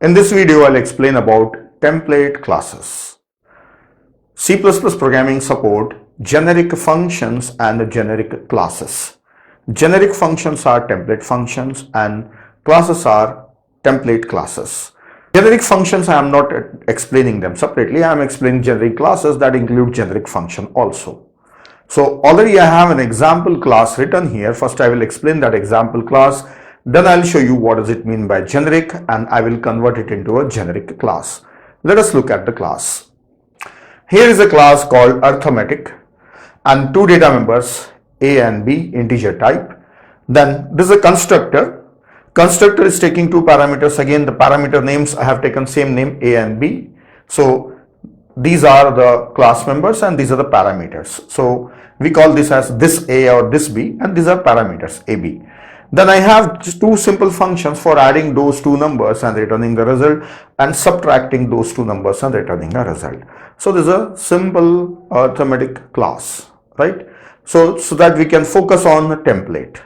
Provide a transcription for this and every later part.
In this video, I'll explain about template classes. C++ programming support generic functions and generic classes. Generic functions are template functions and classes are template classes. Generic functions, I am not explaining them separately. I am explaining generic classes that include generic function also. So already I have an example class written here. First I will explain that example class. Then I'll show you what does it mean by generic, and I will convert it into a generic class. Let us look at the class. Here is a class called arithmetic and two data members a and b, integer type. Then this is a constructor. Constructor is taking two parameters. Again, the parameter names I have taken same name a and b. So these are the class members and these are the parameters. So we call this as this a or this b, and these are parameters a, b. Then I have just two simple functions for adding those two numbers and returning the result, and subtracting those two numbers and returning a result. So this is a simple arithmetic class, right? So that we can focus on the template.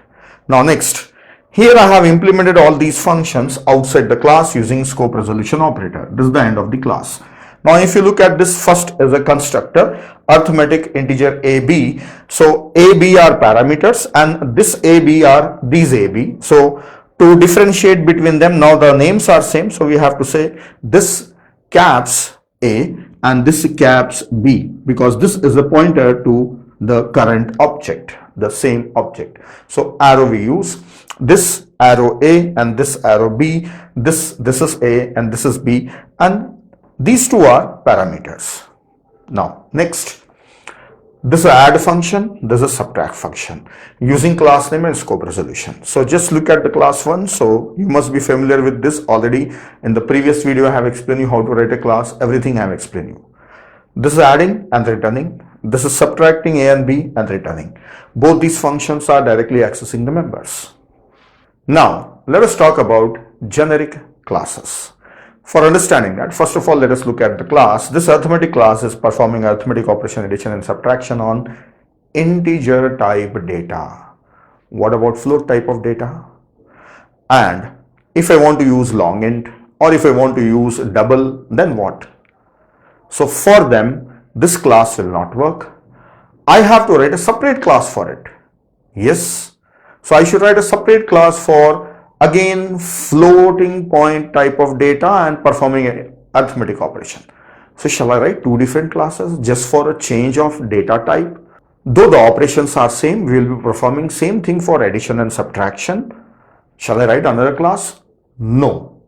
Now next, here I have implemented all these functions outside the class using scope resolution operator. This is the end of the class. Now if you look at this, first as a constructor, arithmetic integer ab. So ab are parameters and this ab are these ab. So to differentiate between them, now the names are same. So we have to say this caps a and this caps b, because this is a pointer to the current object, the same object. So arrow we use, this arrow a and this arrow b, this is a and this is b, and these two are parameters. Now next, this is add function, this is subtract function using class name and scope resolution. So just look at the class one. So you must be familiar with this already. In the previous video I have explained you how to write a class, everything I have explained you. This is adding and returning, this is subtracting a and b and returning. Both these functions are directly accessing the members. Now let us talk about generic classes. For understanding that, first of all, let us look at the class. This arithmetic class is performing arithmetic operation, addition and subtraction on integer type data. What about float type of data? And if I want to use long int, or if I want to use double, then what? So for them, this class will not work. I have to write a separate class for it. Yes. So I should write a separate class for, again, floating point type of data and performing an arithmetic operation. So shall I write two different classes just for a change of data type? Though the operations are same, we will be performing same thing for addition and subtraction. Shall I write another class? No.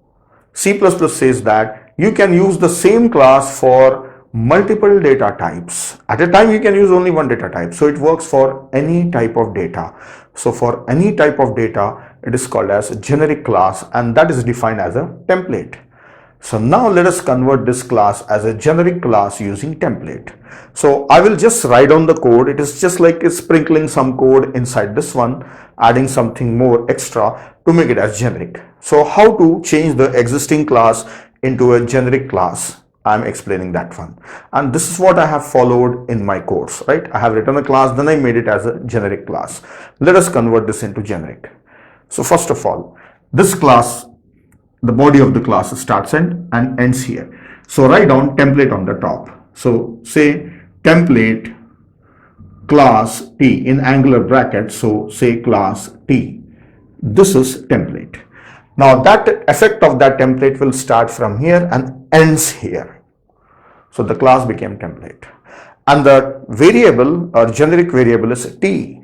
C++ says that you can use the same class for multiple data types. At a time you can use only one data type. So it works for any type of data. So for any type of data, it is called as a generic class, and that is defined as a template. So now let us convert this class as a generic class using template. So I will just write down the code. It is just like sprinkling some code inside this one, adding something more extra to make it as generic. So how to change the existing class into a generic class? I'm explaining that one, and this is what I have followed in my course, right? I have written a class, then I made it as a generic class. Let us convert this into generic. So first of all, this class, the body of the class starts and ends here. So write down template on the top. So say template class T in angular brackets. So say class T. This is template. Now that effect of that template will start from here and ends here. So the class became template, and the variable or generic variable is T,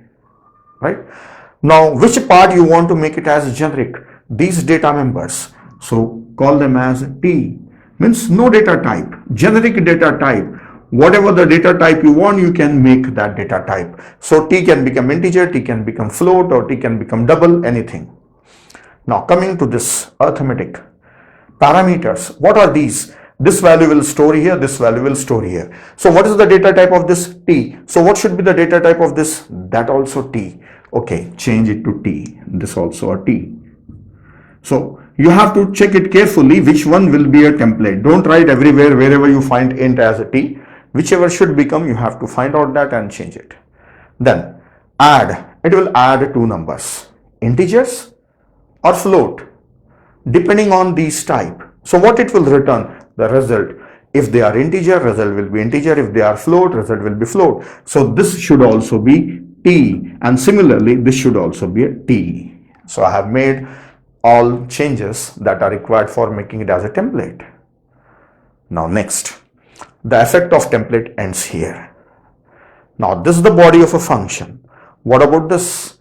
right? Now which part you want to make it as generic? These data members. So call them as T, means no data type, generic data type. Whatever the data type you want, you can make that data type. So T can become integer, T can become float, or T can become double, anything. Now coming to this arithmetic parameters, what are these? This value will store here, this value will store here. So what is the data type of this? T. So what should be the data type of this? That also T. Okay, change it to T. This also a T. So you have to check it carefully which one will be a template. Don't write everywhere, wherever you find int as a T. Whichever should become, you have to find out that and change it. Then add, it will add two numbers, integers or float, depending on these type. So what it will return? The result. If they are integer, result will be integer. If they are float, result will be float. So this should also be t, and similarly this should also be a t. So I have made all changes that are required for making it as a template. Now next, the effect of template ends here. Now this is the body of a function. What about this?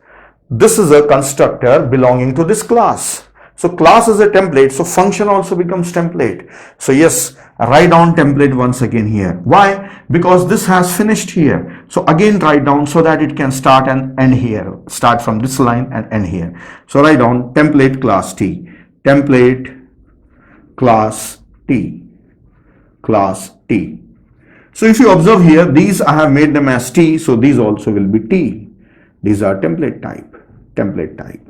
This is a constructor belonging to this class. So class is a template, so function also becomes template. So yes, write down template once again here. Why? Because this has finished here. So again write down so that it can start and end here. Start from this line and end here. So write down template class T. Template class T. Class T. So if you observe here, these I have made them as T, so these also will be T. These are template type. Template type.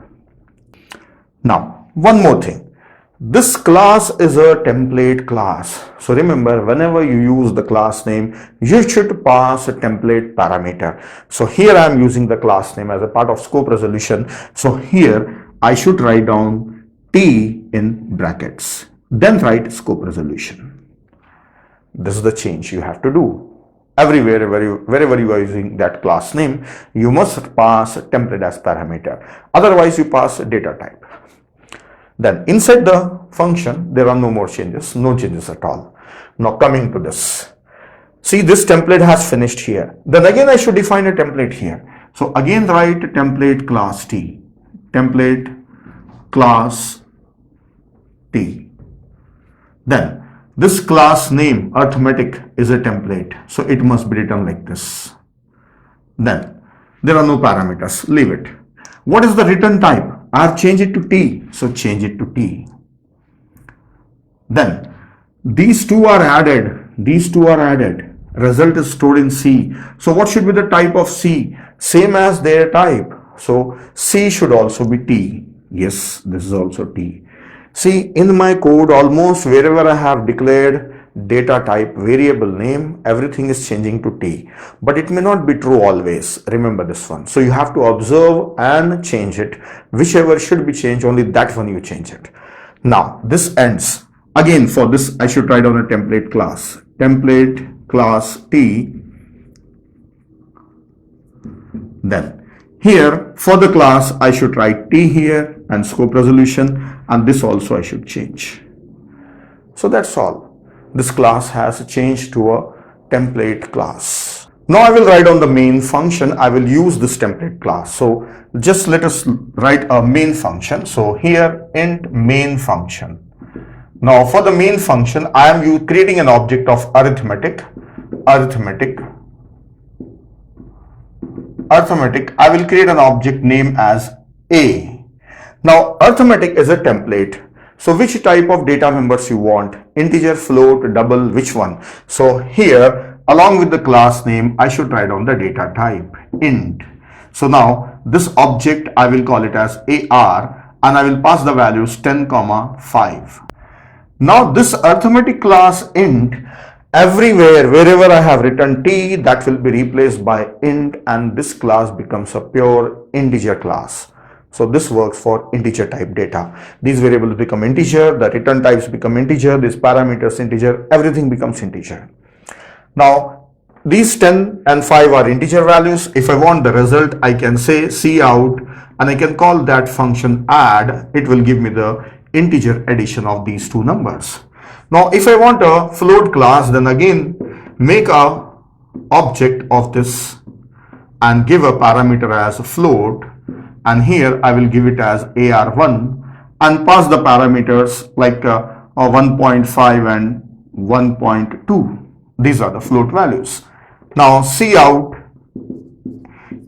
Now, one more thing. This class is a template class. So remember, whenever you use the class name, you should pass a template parameter. So here I am using the class name as a part of scope resolution. So here I should write down T in brackets. Then write scope resolution. This is the change you have to do. Everywhere, wherever you are using that class name, you must pass a template as parameter. Otherwise, you pass a data type. Then inside the function, there are no more changes, no changes at all. Now coming to this. See, this template has finished here. Then again, I should define a template here. So again, write template class T. Template class T. Then this class name arithmetic is a template, so it must be written like this. Then there are no parameters, leave it. What is the return type? I have changed it to T, so change it to T. Then these two are added, result is stored in C. So what should be the type of C? Same as their type, so C should also be T. Yes, this is also T. See, in my code, almost wherever I have declared data type, variable name, everything is changing to T. But it may not be true always. Remember this one. So you have to observe and change it. Whichever should be changed, only that one you change it. Now, this ends. Again, for this, I should write down a template class. Template class T. Then here, for the class, I should write T here and scope resolution, and this also I should change. So that's all. This class has changed to a template class. Now I will write down the main function. I will use this template class. So just let us write a main function. So here int main function. Now for the main function, I am creating an object of arithmetic. I will create an object name as A. Now arithmetic is a template. So which type of data members you want? Integer, float, double, which one? So here, along with the class name, I should write down the data type, int. So now this object, I will call it as AR, and I will pass the values 10, 5. Now this arithmetic class int, everywhere, wherever I have written T, that will be replaced by int, and this class becomes a pure integer class. So this works for integer type data. These variables become integer, the return types become integer, these parameters integer, everything becomes integer. Now these 10 and 5 are integer values. If I want the result, I can say cout, and I can call that function add. It will give me the integer addition of these two numbers. Now if I want a float class, then again make a object of this and give a parameter as a float, and here I will give it as AR1 and pass the parameters like 1.5 and 1.2. These are the float values. Now cout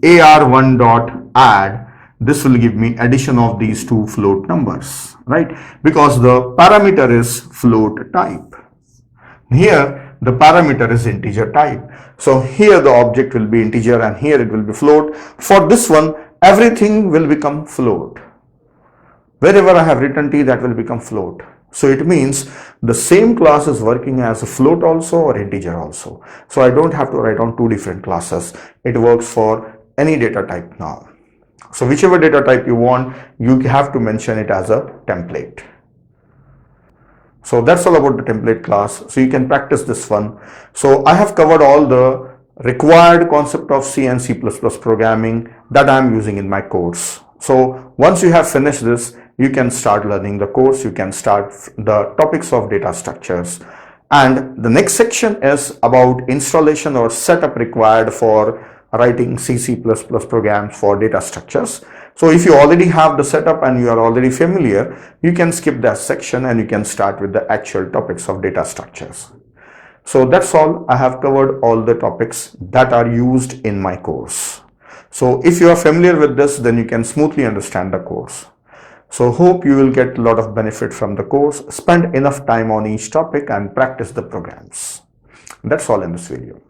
AR1 dot add, this will give me addition of these two float numbers, right? Because the parameter is float type. Here the parameter is integer type. So here the object will be integer and here it will be float. For this one, everything will become float. Wherever I have written T, that will become float. So it means the same class is working as a float also or integer also. So I don't have to write down two different classes. It works for any data type now. So whichever data type you want, you have to mention it as a template. So that's all about the template class. So you can practice this one. So I have covered all the required concept of C and C++ programming that I'm using in my course. So once you have finished this, you can start learning the course. You can start the topics of data structures. And the next section is about installation or setup required for writing C++ programs for data structures. So if you already have the setup and you are already familiar, you can skip that section and you can start with the actual topics of data structures. So that's all. I have covered all the topics that are used in my course. So if you are familiar with this, then you can smoothly understand the course. So hope you will get a lot of benefit from the course. Spend enough time on each topic and practice the programs. That's all in this video.